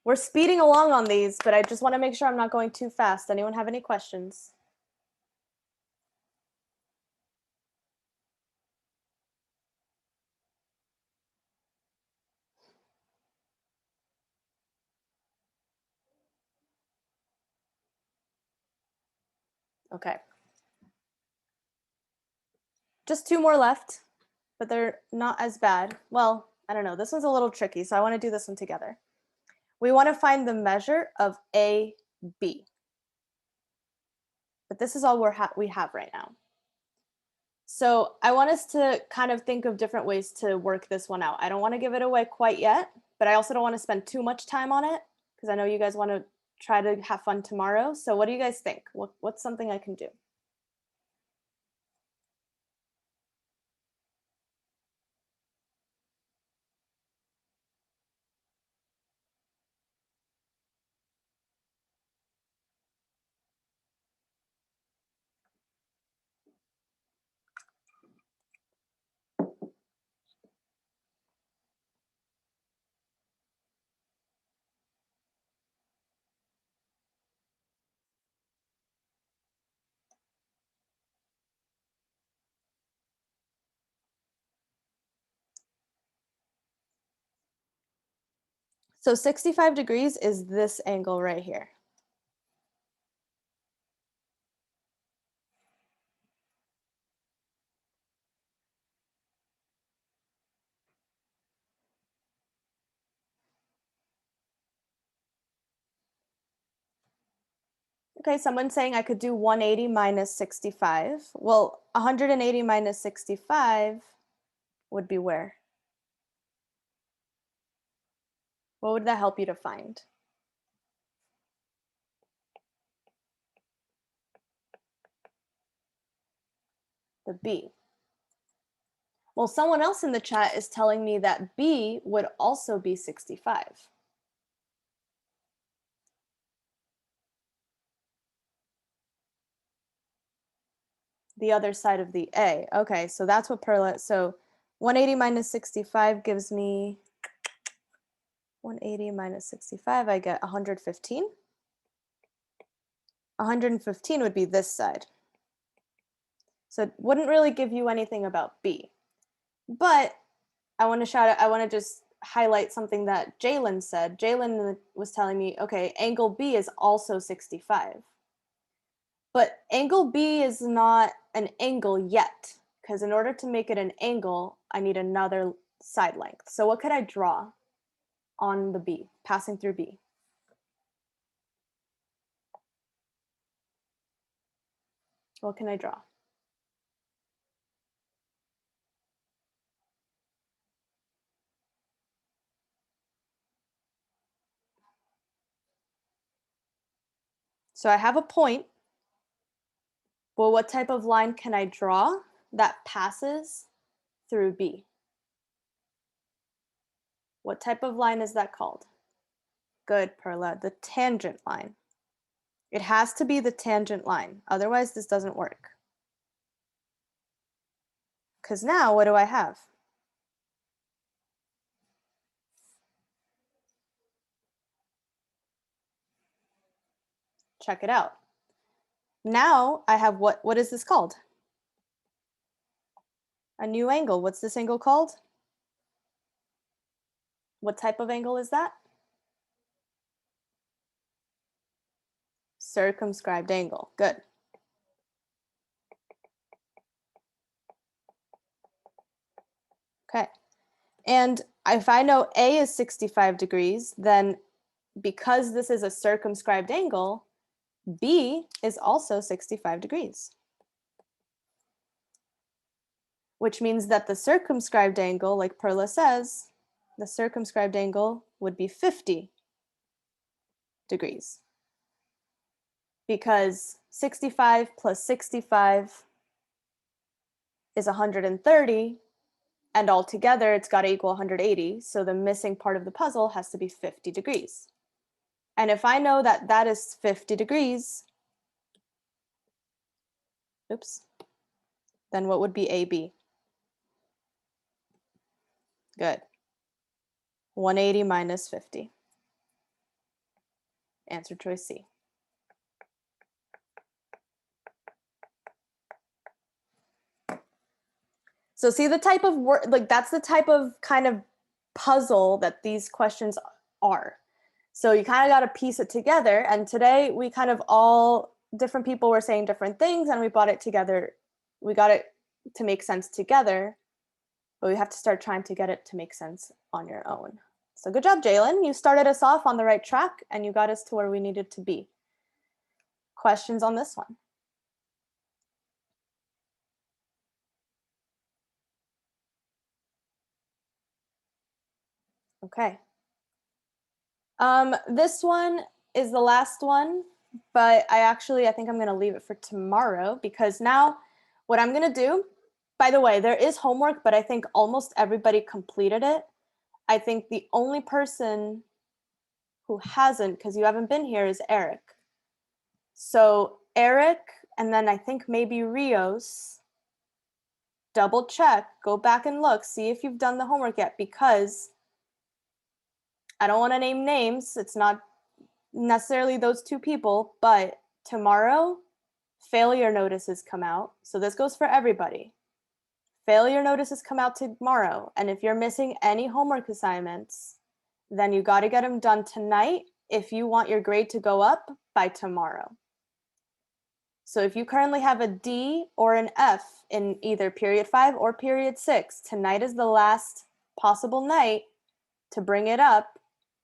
We're speeding along on these, but I just want to make sure I'm not going too fast. Anyone have any questions? Okay. Just 2 more left, but they're not as bad. Well, I don't know. This one's a little tricky, so I want to do this one together. We want to find the measure of AB. But this is all we have right now. So I want us to kind of think of different ways to work this one out. I don't want to give it away quite yet, but I also don't want to spend too much time on it because I know you guys want to try to have fun tomorrow. So what do you guys think? What's something I can do? So 65 degrees is this angle right here. Okay, someone's saying I could do 180 minus 65. Well, 180 minus 65 would be where? What would that help you to find? The B. Well, someone else in the chat is telling me that B would also be 65. The other side of the A. Okay, so that's what Perla, so 180 minus 65 gives me 180 minus 65, I get 115. 115 would be this side. So it wouldn't really give you anything about B. But I want to shout out, I want to just highlight something that Jalen said. Jalen was telling me, okay, angle B is also 65. But angle B is not an angle yet, because in order to make it an angle, I need another side length. So what could I draw on the B, passing through B? What can I draw? So I have a point. Well, what type of line can I draw that passes through B? What type of line is that called? Good, Perla, the tangent line. It has to be the tangent line, otherwise this doesn't work. Because now what do I have? Check it out. Now I have what is this called? A new angle. What's this angle called? What type of angle is that? Circumscribed angle. Good. Okay. And if I know A is 65 degrees, then because this is a circumscribed angle, B is also 65 degrees. Which means that the circumscribed angle, like Perla says, the circumscribed angle would be 50 degrees. Because 65 plus 65 is 130, and altogether it's got to equal 180, so the missing part of the puzzle has to be 50 degrees. And if I know that that is 50 degrees, oops, then what would be AB? Good. 180 minus 50. Answer choice C. So see the type of work, like that's the type of kind of puzzle that these questions are. So you kind of got to piece it together. And today we kind of all, different people were saying different things and we brought it together. We got it to make sense together, but we have to start trying to get it to make sense on your own. So good job, Jalen. You started us off on the right track and you got us to where we needed to be. Questions on this one? Okay. This one is the last one, but I think I'm going to leave it for tomorrow because now what I'm going to do, by the way, there is homework, but I think almost everybody completed it. I think the only person who hasn't, because you haven't been here, is Eric. So Eric, and then I think maybe Rios, double check, go back and look, see if you've done the homework yet, because I don't want to name names. It's not necessarily those two people, but tomorrow failure notices come out. So this goes for everybody. Failure notices come out tomorrow. And if you're missing any homework assignments, then you got to get them done tonight if you want your grade to go up by tomorrow. So if you currently have a D or an F in either period 5 or period 6, tonight is the last possible night to bring it up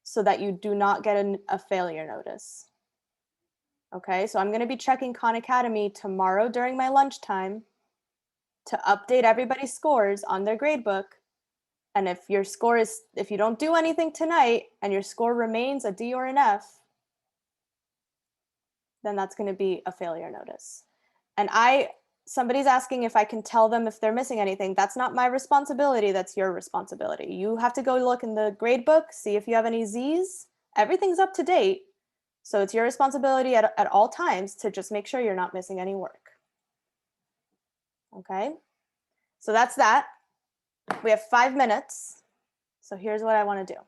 so that you do not get a failure notice. Okay, so I'm going to be checking Khan Academy tomorrow during my lunchtime to update everybody's scores on their gradebook. And if you don't do anything tonight and your score remains a D or an F, then that's going to be a failure notice. And somebody's asking if I can tell them if they're missing anything. That's not my responsibility, that's your responsibility. You have to go look in the gradebook, see if you have any Z's. Everything's up to date. So it's your responsibility at all times to just make sure you're not missing any work. Okay, so that's that. We have 5 minutes. So here's what I want to do.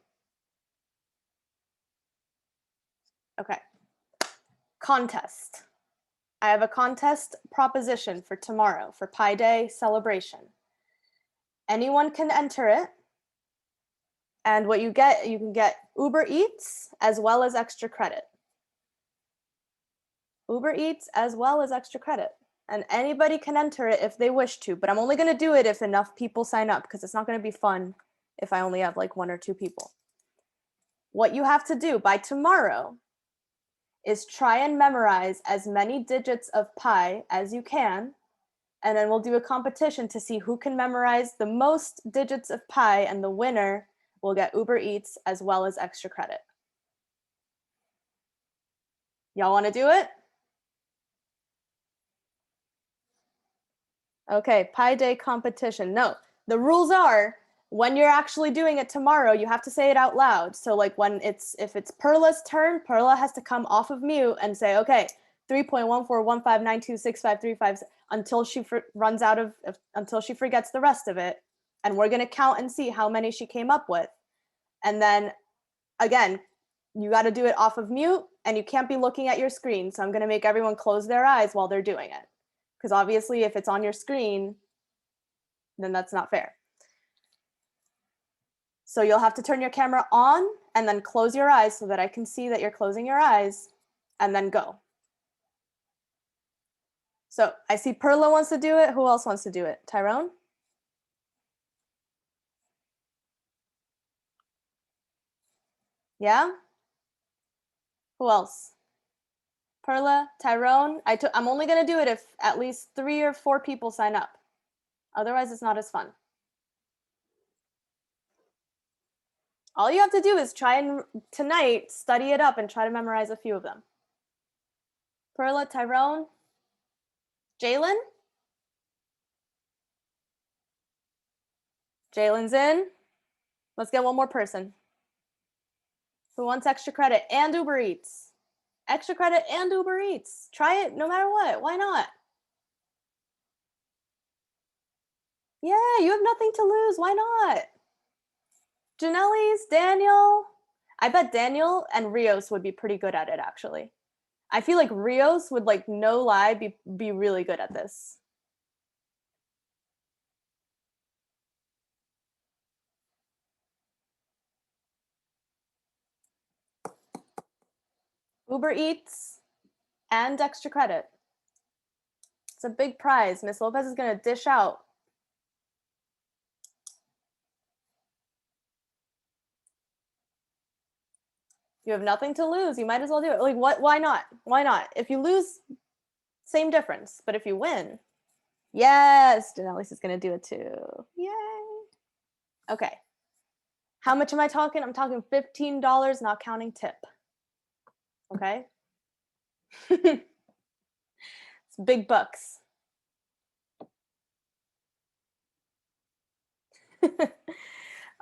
Okay, contest. I have a contest proposition for tomorrow for Pi Day celebration. Anyone can enter it. And what you can get Uber Eats as well as extra credit. Uber Eats as well as extra credit. And anybody can enter it if they wish to, but I'm only going to do it if enough people sign up because it's not going to be fun if I only have like 1 or 2 people. What you have to do by tomorrow is try and memorize as many digits of pi as you can, and then we'll do a competition to see who can memorize the most digits of pi, and the winner will get Uber Eats as well as extra credit. Y'all want to do it? Okay, Pi Day competition. No, the rules are when you're actually doing it tomorrow, you have to say it out loud. So like if it's Perla's turn, Perla has to come off of mute and say, okay, 3.141592653 until she runs out of, until she forgets the rest of it. And we're going to count and see how many she came up with. And then again, you got to do it off of mute and you can't be looking at your screen. So I'm going to make everyone close their eyes while they're doing it. Because obviously if it's on your screen, then that's not fair. So you'll have to turn your camera on and then close your eyes so that I can see that you're closing your eyes, and then go. So I see Perla wants to do it. Who else wants to do it? Tyrone? Yeah? Who else? Perla, Tyrone. I'm only going to do it if at least 3 or 4 people sign up. Otherwise, it's not as fun. All you have to do is try and tonight study it up and try to memorize a few of them. Perla, Tyrone, Jalen. Jalen's in. Let's get one more person. Who wants extra credit and Uber Eats? Extra credit and Uber Eats. Try it no matter what. Why not? Yeah, you have nothing to lose. Why not? Janelle's, Daniel. I bet Daniel and Rios would be pretty good at it, actually. I feel like Rios would, like, no lie, be really good at this. Uber Eats and extra credit. It's a big prize. Miss Lopez is going to dish out. You have nothing to lose. You might as well do it. Like, what? Why not? Why not? If you lose, same difference. But if you win, yes, Denellis is going to do it too. Yay. Okay. How much am I talking? I'm talking $15, not counting tip. Okay. It's big bucks.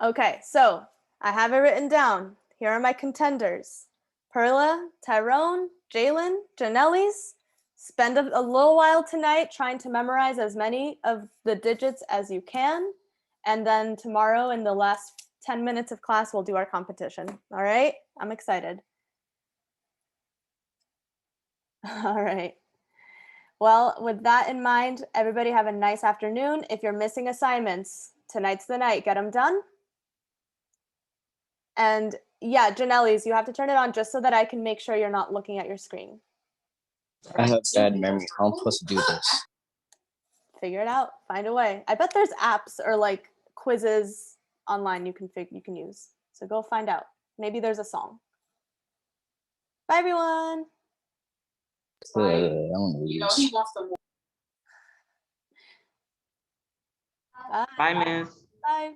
Okay, so I have it written down. Here are my contenders. Perla, Tyrone, Jalen, Janellis. Spend a little while tonight trying to memorize as many of the digits as you can. And then tomorrow in the last 10 minutes of class, we'll do our competition. All right? I'm excited. All right. Well, with that in mind, everybody have a nice afternoon. If you're missing assignments, tonight's the night. Get them done. And yeah, Janelle's, you have to turn it on just so that I can make sure you're not looking at your screen. I have bad memory. How am I supposed to do this? Figure it out. Find a way. I bet there's apps or like quizzes online you can use. So go find out. Maybe there's a song. Bye, everyone. I don't lose. Bye. Bye, Miss. Bye.